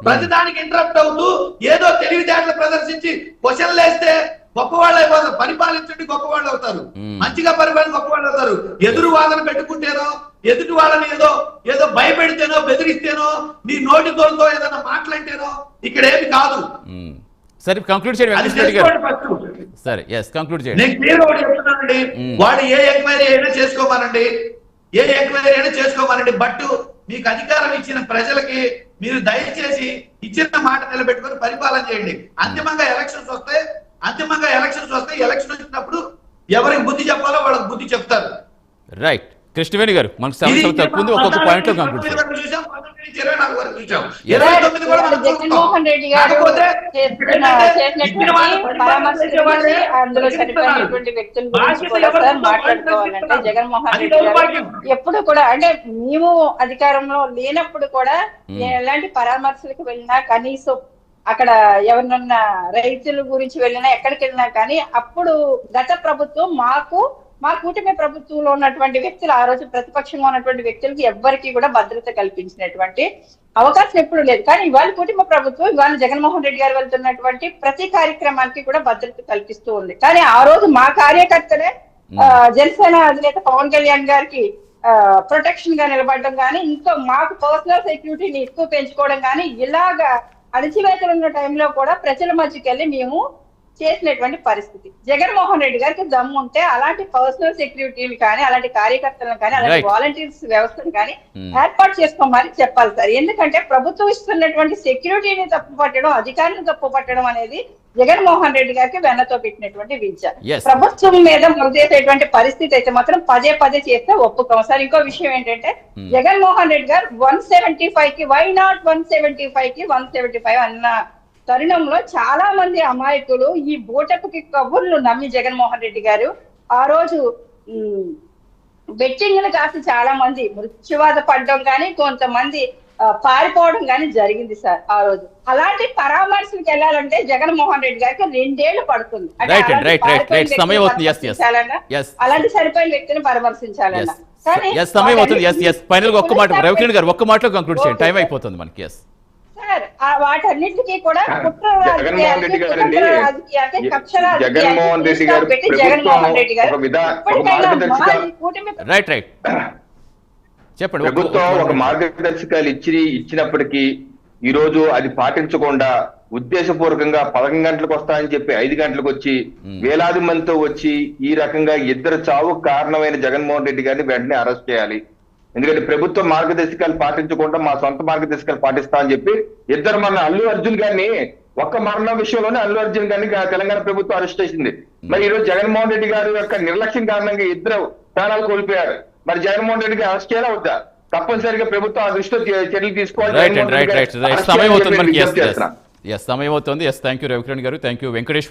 ప్రతిదానికి ఇంటరప్ట్ అవుతూ ఏదో తెలివితేటలు ప్రదర్శించి క్వశ్చన్లు వేస్తే గొప్పవాళ్ళు అయిపోతారు. పరిపాలించండి, గొప్పవాళ్ళు అవుతారు. మంచిగా పరిపాలన గొప్పవాళ్ళు అవుతారు. ఎదురు వాదన పెట్టుకుంటేనో, ఎదుటి వాళ్ళని ఏదో ఏదో భయపెడితేనో, బెదిరిస్తేనో, నీ నోటి తోలుతో ఏదైనా మాట్లాడితేనో ఇక్కడ ఏమి కాదు. సరే, కంక్లూడ్ చేయండి. సరే, ఎస్, కంక్లూడ్ చేయండి. నేను క్లియర్ ఒకటి చెప్తున్నానండి, వాడు ఏ ఎంక్వైరీ అయినా చేసుకోమనండి, ఏ ఎంక్వైరీ అయినా చేసుకోమనండి. బట్ మీకు అధికారం ఇచ్చిన ప్రజలకి మీరు దయచేసి ఇచ్చిన మాట నిలబెట్టుకొని పరిపాలన చేయండి. అంతిమంగా ఎలక్షన్స్ వస్తాయి. ఎలక్షన్ వచ్చినప్పుడు ఎవరికి బుద్ధి చెప్పాలో వాళ్ళకి బుద్ధి చెప్తారు. రైట్. కృష్ణవేణి గారు, మనకు సమస్యలు తక్కువ ఉంది, ఒక్కొక్క పాయింట్ లో కంక్లూడ్ చేయండి. జగన్మోహన్ రెడ్డి గారు అందులో చనిపోయినటువంటి వ్యక్తుల గురించి కూడా సార్ మాట్లాడుకోవాలంటే, జగన్మోహన్ రెడ్డి గారు ఎప్పుడు కూడా అంటే మేము అధికారంలో లేనప్పుడు కూడా ఎలాంటి పరామర్శలకు వెళ్ళినా, కనీసం అక్కడ ఎవరినన్నా రైతుల గురించి వెళ్ళినా, ఎక్కడికి వెళ్ళినా కానీ అప్పుడు గత ప్రభుత్వం మా కూటమి ప్రభుత్వంలో ఉన్నటువంటి వ్యక్తులు, ఆ రోజు ప్రతిపక్షంగా ఉన్నటువంటి వ్యక్తులకి ఎవ్వరికి కూడా భద్రత కల్పించినటువంటి అవకాశం ఎప్పుడు లేదు. కానీ ఇవాళ కూటమి ప్రభుత్వం, ఇవాళ జగన్మోహన్ రెడ్డి గారు వెళ్తున్నటువంటి ప్రతి కార్యక్రమానికి కూడా భద్రత కల్పిస్తూ ఉంది. కానీ ఆ రోజు మా కార్యకర్తలే జనసేన అధినేత పవన్ కళ్యాణ్ గారికి ప్రొటెక్షన్ గా నిలబడడం కానీ, ఇంకా మాకు పర్సనల్ సెక్యూరిటీని ఎక్కువ పెంచుకోవడం కానీ, ఇలాగా అణచివేతలు ఉన్న టైంలో కూడా ప్రజల మధ్యకి వెళ్ళి మేము చేసినటువంటి పరిస్థితి. జగన్మోహన్ రెడ్డి గారికి దమ్ము ఉంటే అలాంటి పర్సనల్ సెక్యూరిటీని కానీ, అలాంటి కార్యకర్తలను కానీ, అలాంటి వాలంటీర్స్ వ్యవస్థను కానీ ఏర్పాటు చేసుకోమని చెప్పాలి సార్. ఎందుకంటే ప్రభుత్వం ఇస్తున్నటువంటి సెక్యూరిటీని తప్పు పట్టడం, అధికారులను తప్పు పట్టడం అనేది జగన్మోహన్ రెడ్డి గారికి వెన్నతో పెట్టినటువంటి విద్య. ప్రభుత్వం మీద మురిసేటువంటి పరిస్థితి అయితే మాత్రం పదే చేస్తే ఒప్పుకోం సార్. ఇంకో విషయం ఏంటంటే, జగన్మోహన్ రెడ్డి గారు 175 కి వై నాట్ 175 కి 175 అన్న తరుణంలో చాలా మంది అమాయకులు ఈ బూటపుకి కబుర్లు నమ్మి జగన్మోహన్ రెడ్డి గారు ఆ రోజు బెట్టింగ్లు కాసి చాలా మంది మృత్యువాత పడడం కానీ, కొంతమంది పారిపోవడం కానీ జరిగింది సార్. ఆ రోజు అలాంటి పరామర్శలకు వెళ్ళాలంటే జగన్మోహన్ రెడ్డి గారికి 2 ఏళ్లు పడుతుంది. అలాంటి సరిపోయిన వ్యక్తిని పరామర్శించాలన్నా సమయం అవుతుంది. ఫైనల్ గా ఒక్క మాట రవికిరణ్ గారు, ఒక్క మాటలో కంక్లూడ్ చేయండి, టైం అయిపోతుంది మనకి. సార్, వాటన్నిటికీ కూడా జగన్మోహన్ రెడ్డి గారు చెప్పండి. ప్రభుత్వం ఒక మార్గదర్శకాలు ఇచ్చినప్పటికీ ఈ రోజు అది పాటించకుండా ఉద్దేశపూర్వకంగా 11 గంటలకు వస్తాయని చెప్పి 5 గంటలకు వచ్చి వేలాది మందితో వచ్చి ఈ రకంగా ఇద్దరు చావుకు కారణమైన జగన్మోహన్ రెడ్డి గారిని వెంటనే అరెస్ట్ చేయాలి. ఎందుకంటే ప్రభుత్వ మార్గదర్శకాలు పాటించకుండా మా సొంత మార్గదర్శకాలు పాటిస్తా అని చెప్పి ఇద్దరు మన అల్లు అర్జున్ గారిని, ఒక్క మరణం విషయంలోనే అల్లు అర్జున్ గారిని తెలంగాణ ప్రభుత్వం అరెస్ట్ చేసింది. మరి ఈ రోజు జగన్మోహన్ రెడ్డి గారి యొక్క నిర్లక్ష్యం కారణంగా ఇద్దరు ప్రాణాలు కోల్పోయారు. మరి జగన్మోహన్ రెడ్డికి అరెస్ట్ చేయాలా వద్దా? తప్పనిసరిగా ప్రభుత్వం ఆ దృష్టిలో చర్యలు తీసుకోవాలి. సమయం అవుతుంది. థ్యాంక్ యూ రవికిరణ్ గారు, థ్యాంక్ యూ వెంకటేశ్వర.